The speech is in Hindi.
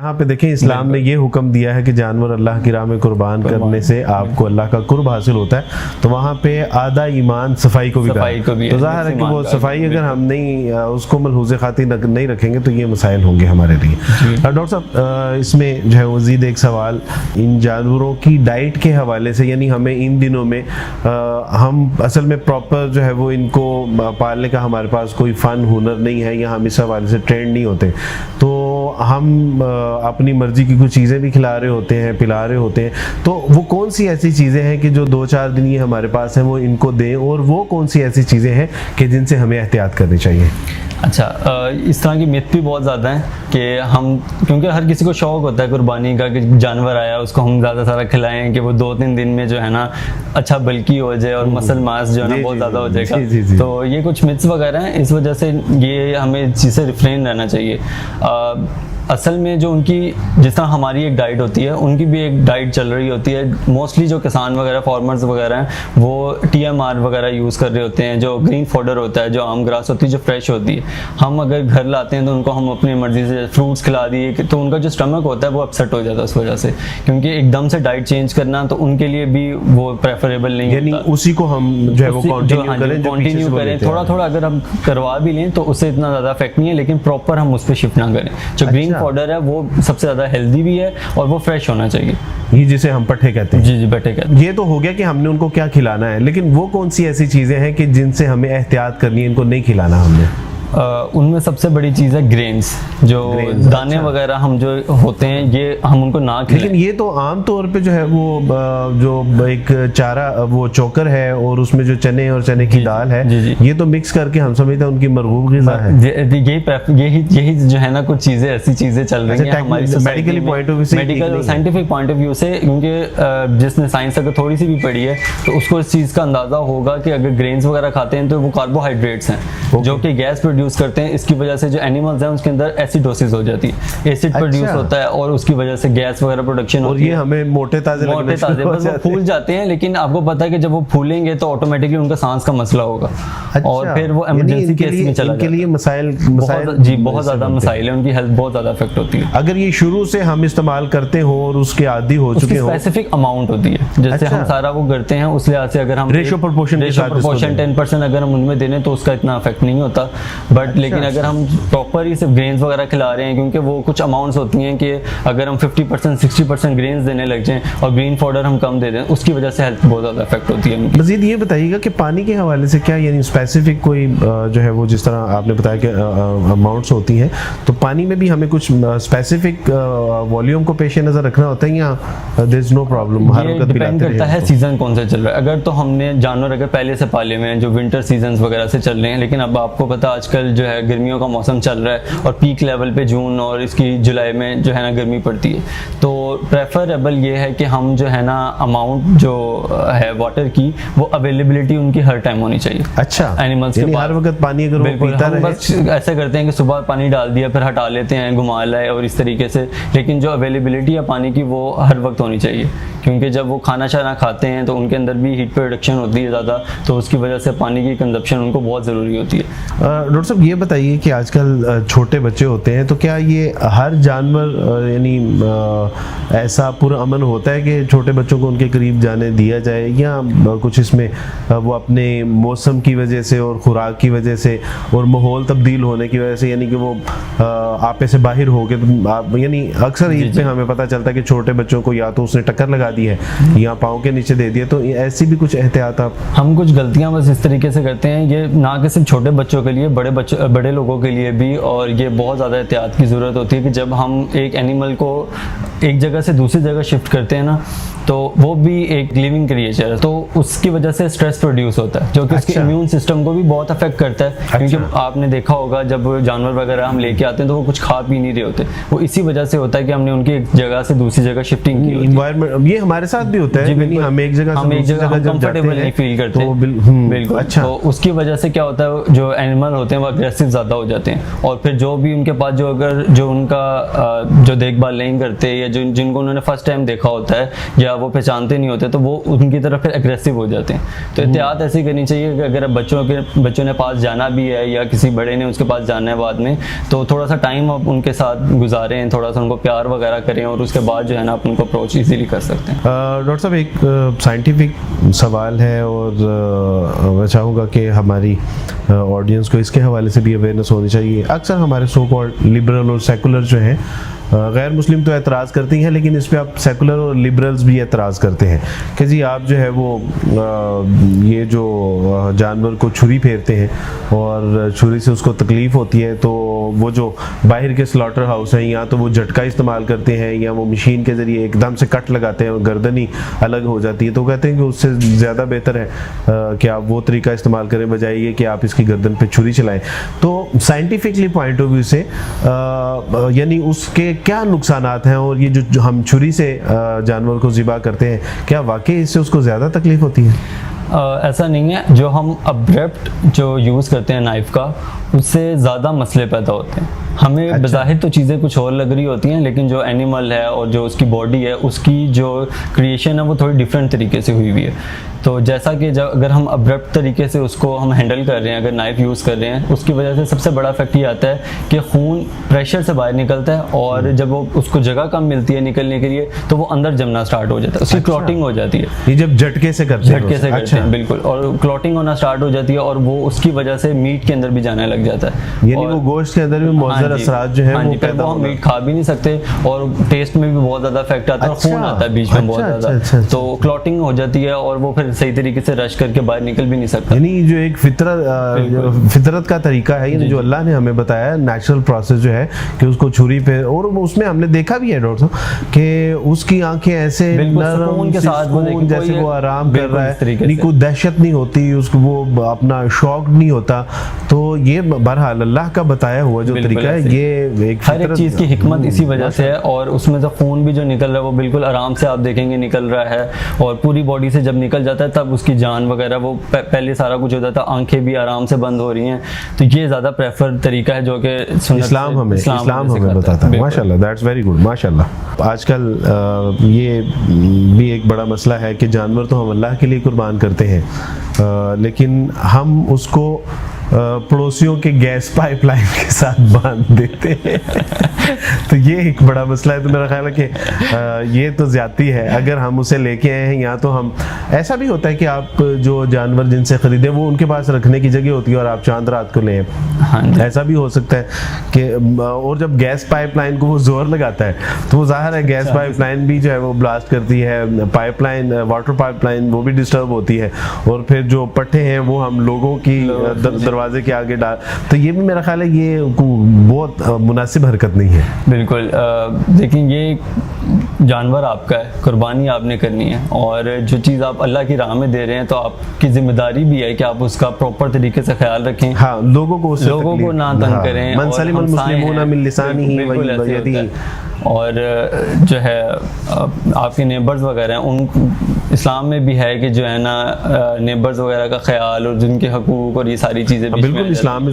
यहाँ पे देखें इस्लाम ने ये हुक्म दिया है कि जानवर अल्लाह की राह में कुर्बान करने से आपको अल्लाह का कुर्ब हासिल होता है, तो वहाँ पे आधा ईमान सफाई को भी तो ज़ाहिर है कि वो सफाई अगर हम नहीं उसको मलहूज़ खातिर नहीं रखेंगे तो ये मसाइल होंगे हमारे लिए। डॉक्टर साहब इसमें जो है मज़ीद एक सवाल इन जानवरों की डाइट के हवाले से, यानी हमें इन दिनों में हम असल में प्रॉपर जो है वो इनको पालने का हमारे पास कोई फ़न हुनर नहीं है या हम इस हवाले से ट्रेंड नहीं होते, तो हम अपनी मर्जी की कुछ चीज़ें भी खिला रहे होते हैं, पिला रहे होते हैं, तो वो कौन सी ऐसी चीज़ें हैं कि जो 2-4 दिन ये हमारे पास हैं वो इनको दें, और वो कौन सी ऐसी चीज़ें हैं कि जिनसे हमें एहतियात करनी चाहिए? अच्छा, इस तरह की मिथ भी बहुत ज़्यादा है कि हम, क्योंकि हर किसी को शौक़ होता है कुर्बानी का कि जानवर आया उसको हम ज़्यादा सारा खिलाएं कि वो 2-3 दिन में जो है ना अच्छा बल्कि हो जाए और मसल मास जो है ना बहुत ज़्यादा हो जाएगा। तो ये कुछ मिथ्स वगैरह हैं, इस वजह से ये हमें इस चीज़ से रिफ्रेन रहना चाहिए। असल में जो उनकी जिस तरह हमारी एक डाइट होती है, उनकी भी एक डाइट चल रही होती है। मोस्टली जो किसान वगैरह फार्मर्स वगैरह हैं वो TMR वगैरह यूज़ कर रहे होते हैं, जो ग्रीन फॉडर होता है, जो आम ग्रास होती है, जो फ्रेश होती है। हम अगर घर लाते हैं तो उनको हम अपनी मर्जी से फ्रूट्स खिला दिए तो उनका जो स्टमक होता है वो अपसेट हो जाता है उस वजह से, क्योंकि एकदम से डाइट चेंज करना तो उनके लिए भी वो प्रेफरेबल नहीं यानी होता। उसी को हम जो है वो कंटिन्यू करें, थोड़ा अगर हम करवा भी लें तो उससे इतना ज़्यादा इफेक्ट नहीं है, लेकिन प्रॉपर हम उस पर शिफ्ट ना करें। जो ग्रीन फॉडर है वो सबसे ज़्यादा हेल्दी भी है और वो फ्रेश होना चाहिए, ये जिसे हम पट्ठे कहते हैं। जी पट्ठे कहते हैं। ये तो हो गया कि हमने उनको क्या खिलाना है, लेकिन वो कौन सी ऐसी चीज़ें हैं कि जिनसे हमें एहतियात करनी है, इनको नहीं खिलाना हमने? उनमें सबसे बड़ी चीज़ है ग्रेन्स, जो दाने वगैरह हम जो होते हैं ये हम उनको ना खिलाएं। लेकिन ये तो आम तौर पे जो है वो जो एक चारा वो चोकर है और उसमें जो चने और चने की दाल है, ये तो मिक्स करके हम समझते हैं उनकी मरगूब ग़िज़ा है। यही जो है ना कुछ चीज़ें ऐसी चीज़ें चल रही हैं हमारी मेडिकल पॉइंट ऑफ व्यू से, मेडिकल और साइंटिफिक पॉइंट ऑफ व्यू से, क्योंकि जिसने साइंस अगर थोड़ी सी भी पढ़ी है तो उसको इस चीज़ का अंदाज़ा होगा कि अगर ग्रेन्स वगैरह खाते हैं तो वो कार्बोहाइड्रेट्स हैं जो कि गैस प्रोड्यूस करते हैं। इसकी वजह से जो एनिमल्स हैं उसके अंदर एसिडोसिस हो जाती है, एसिड प्रोड्यूस होता है और उसकी वजह से गैस वगैरह प्रोडक्शन होती है। और ये हमें मोटे ताजे बस वो फूल जाते हैं, लेकिन आपको पता है कि जब वो फूलेंगे तो ऑटोमेटिकली उनका सांस का मसला होगा और फिर वो इमरजेंसी केस में चला जाता है। लिए मसाइल जी बहुत ज़्यादा मसाइल है, उनकी हेल्थ बहुत ज़्यादा इफेक्ट होती है। अगर ये शुरू से हम इस्तेमाल करते हो और उसके आदी हो चुके हो, स्पेसिफिक अमाउंट होती है, जैसे हम सारा वो करते हैं उस लिहाज से अगर हम रेशो प्रोपोर्शन 10% अगर हम उनमें देने तो उसका इतना इफेक्ट नहीं होता। बट लेकिन अगर हम प्रॉपर ही सिर्फ ग्रेन्स वगैरह खिला रहे हैं, क्योंकि वो कुछ अमाउंट्स होती हैं कि अगर हम 50% 60% ग्रेन्स देने लग जाएं और ग्रीन फॉडर हम कम दे दें, उसकी वजह से हेल्थ बहुत ज़्यादा इफेक्ट होती है। मज़ीद ये बताइएगा कि पानी के हवाले से क्या यानी स्पेसिफिक कोई जो है वो जिस तरह आपने बताया कि अमाउंट्स होती हैं, तो पानी में भी हमें कुछ स्पेसिफिक वॉल्यूम को पेश नज़र रखना होता है या देयर इज नो प्रॉब्लम? हर वक्त डिपेंड करता है सीजन कौन सा चल रहा है। अगर तो हमने जानवर अगर पहले से पाले हुए हैं जो विंटर सीजन वगैरह से चल रहे हैं, लेकिन अब आपको पता आजकल जो है गर्मियों का मौसम चल रहा है और पीक लेवल पे जून और इसकी जुलाई में जो है ना गर्मी पड़ती है, तो प्रेफरेबल ये है कि हम जो है ना अमाउंट जो है वाटर की वो अवेलेबिलिटी उनकी हर टाइम होनी चाहिए। अच्छा, एनिमल्स के हर वक्त पानी अगर वो पीता रहे, बस ऐसे करते हैं कि सुबह पानी डाल दिया फिर हटा लेते हैं, घुमा लाए और इस तरीके से, लेकिन जो अवेलेबिलिटी है पानी की वो हर वक्त होनी चाहिए, क्योंकि जब वो खाना शाना खाते हैं तो उनके अंदर भी हीट प्रोडक्शन होती है ज़्यादा, तो उसकी वजह से पानी की कंजप्शन उनको बहुत ज़रूरी होती है। डॉक्टर साहब ये बताइए कि आजकल छोटे बच्चे होते हैं, तो क्या ये हर जानवर यानी ऐसा पुरअमन होता है कि छोटे बच्चों को उनके करीब जाने दिया जाए, या कुछ इसमें वो अपने मौसम की वजह से और खुराक की वजह से और माहौल तब्दील होने की वजह से, यानी कि वो आपे से बाहर हो गए, तो यानी अक्सर ईद पे हमें पता चलता है कि छोटे बच्चों को या तो उसने टक्कर लगा दी है या पाँव के नीचे दे दिया, तो ऐसी भी कुछ एहतियात हम कुछ गलतियाँ बस इस तरीके से करते हैं, ये ना कि सिर्फ छोटे बच्चों के लिए, बड़े लोगों के लिए भी, और ये बहुत ज़्यादा एहतियात की ज़रूरत होती है कि जब हम एक एनिमल को एक जगह से दूसरी जगह शिफ्ट करते हैं ना, तो वो भी एक लिविंग क्रिएचर है, तो उसकी वजह से स्ट्रेस प्रोड्यूस होता है जो कि उसके इम्यून सिस्टम को भी बहुत अफेक्ट करता है। क्योंकि आपने देखा होगा जब जानवर वगैरह हम लेके आते हैं तो वो कुछ खा पी नहीं रहे होते, वो इसी वजह से होता है कि हमने उनकी एक जगह से दूसरी जगह शिफ्टिंग की एनवायरनमेंट। ये हमारे साथ भी होता है, हम एक जगह कंफर्टेबल नहीं फील करते हैं, बिल्कुल। अच्छा, तो उसकी वजह से क्या होता है, जो एनिमल होते हैं वो अग्रेसिव ज़्यादा हो जाते हैं, और फिर जो भी उनके पास जो अगर जो उनका जो देखभाल नहीं करते या जो जिनको उन्होंने फर्स्ट टाइम देखा होता है या वो पहचानते नहीं होते, तो वो उनकी तरफ फिर एग्रेसिव हो जाते हैं। तो एहतियात ऐसी करनी चाहिए कि अगर बच्चों ने पास जाना भी है या किसी बड़े ने उसके पास जाना है बाद में, तो थोड़ा सा टाइम आप उनके साथ गुजारें, थोड़ा सा उनको प्यार वगैरह करें और उसके बाद जो है ना आप उनको अप्रोच इजीली कर सकते हैं। डॉक्टर साहब, एक साइंटिफिक सवाल है और मैं चाहूँगा कि हमारी ऑडियंस को इसके हवाले से भी अवेयरनेस होनी चाहिए। अक्सर हमारे सो कॉल्ड लिबरल और सेकुलर जो हैं, गैर मुस्लिम तो एतराज़ करती हैं, लेकिन इस पे आप सेकुलर और लिबरल्स भी एतराज़ करते हैं कि जी आप जो है वो ये जो जानवर को छुरी फेरते हैं और छुरी से उसको तकलीफ़ होती है, तो वो जो बाहर के स्लॉटर हाउस हैं या तो वो झटका इस्तेमाल करते हैं या वो मशीन के ज़रिए एकदम से कट लगाते हैं और गर्दन ही अलग हो जाती है, तो कहते हैं कि उससे ज़्यादा बेहतर है कि आप वो तरीका इस्तेमाल करें बजाय ये कि आप इसकी गर्दन पे छुरी चलाएं। तो साइंटिफिकली पॉइंट ऑफ व्यू से यानी उसके क्या नुकसानात हैं, और ये जो हम छुरी से जानवर को ज़िबा करते हैं, क्या वाकई इससे उसको ज़्यादा तकलीफ होती है? ऐसा नहीं है। जो हम अब्रप्ट जो यूज़ करते हैं नाइफ़ का, उससे ज़्यादा मसले पैदा होते हैं। हमें अच्छा। बज़ाहिर तो चीज़ें कुछ और लग रही होती हैं, लेकिन जो एनिमल है और जो उसकी बॉडी है, उसकी जो क्रिएशन है वो थोड़ी डिफरेंट तरीके से हुई हुई है। तो जैसा कि जब अगर हम अब्रप्ट तरीके से उसको हम हैंडल कर रहे हैं, अगर नाइफ़ यूज़ कर रहे हैं, उसकी वजह से सबसे बड़ा इफेक्ट ये आता है कि खून प्रेशर से बाहर निकलता है, और जब वो उसको जगह कम मिलती है निकलने के लिए, तो वो अंदर जमना स्टार्ट हो जाता है, उसकी क्लॉटिंग हो जाती है। ये जब झटके से करते हैं, बिल्कुल, और क्लॉटिंग होना स्टार्ट हो जाती है, और वो उसकी वजह से मीट के अंदर भी जाने लग जाता है, यानी वो गोश्त के अंदर भी मुअज्जर असरात जो है वो पैदा हम मीट खा भी नहीं सकते, और टेस्ट में भी बहुत ज़्यादा इफेक्ट आता है, और खून आता है बीच में बहुत ज़्यादा, तो क्लॉटिंग हो जाती है और वो फिर सही तरीके से रश करके बाहर निकल भी नहीं सकता। यानी जो एक फितरत का तरीका है, यानी जो अल्लाह ने हमें बताया नेचुरल प्रोसेस जो है कि उसको छुरी पे, और उसमें हमने देखा भी है डॉक्टर साहब कि उसकी आंखें ऐसे नरम के साथ जैसे वो आराम कर रहा है, यानी कोई दहशत नहीं होती उसको, वो अपना शौक नहीं होता। तो ये बहरहाल अल्लाह का बताया हुआ जो तरीका है, ये एक हर एक चीज़ की हिकमत इसी वजह से है। और उसमें से खून भी जो निकल रहा है वो बिल्कुल आराम से आप देखेंगे निकल रहा है, और पूरी बॉडी से जब निकल जाता है तब उसकी जान वगैरह वो पहले सारा कुछ हो जाता है, आंखें भी आराम से बंद हो रही हैं। तो ये ज़्यादा प्रेफर तरीका है जो कि इस्लाम हमें बताता है। माशाल्लाह, दैट्स वेरी गुड, माशाल्लाह। आजकल ये भी एक बड़ा मसला है कि जानवर तो हम अल्लाह के लिए कुर्बान करते हैं, लेकिन हम उसको पड़ोसियों के गैस पाइपलाइन के साथ बांध देते हैं तो ये एक बड़ा मसला है। तो मेरा ख्याल है कि ये तो ज्यादती है। अगर हम उसे लेके आए हैं, या तो हम, ऐसा भी होता है कि आप जो जानवर जिनसे खरीदे वो उनके पास रखने की जगह होती है और आप चांद रात को लें, ऐसा भी हो सकता है कि, और जब गैस पाइपलाइन को वो जोर लगाता है तो वो जाहिर है गैस पाइपलाइन भी जो है वो ब्लास्ट करती है, पाइपलाइन वाटर पाइपलाइन वो भी डिस्टर्ब होती है, और फिर जो पट्टे हैं वो हम लोगों की दरवाजे के आगे डाल, तो ये भी मेरा ख्याल है ये बहुत मुनासिब हरकत नहीं है। बिल्कुल, देखिए ये जानवर आपका है, कुर्बानी आपने करनी है, और जो चीज़ आप अल्लाह की राह में दे रहे हैं तो आपकी जिम्मेदारी भी है कि आप उसका प्रॉपर तरीके से ख्याल रखें। हाँ, लोगों को ना तंग करें, मन सलिमल मुस्लिमूना मिन लिसानिही व यदिही, और जो है आपके नेबर्स वगैरह हैं, उन इस्लाम में भी है कि जो है ना नेबर्स वगैरह का ख्याल और जिनके हकूक और ये सारी चीज़ें बिल्कुल इस्लाम में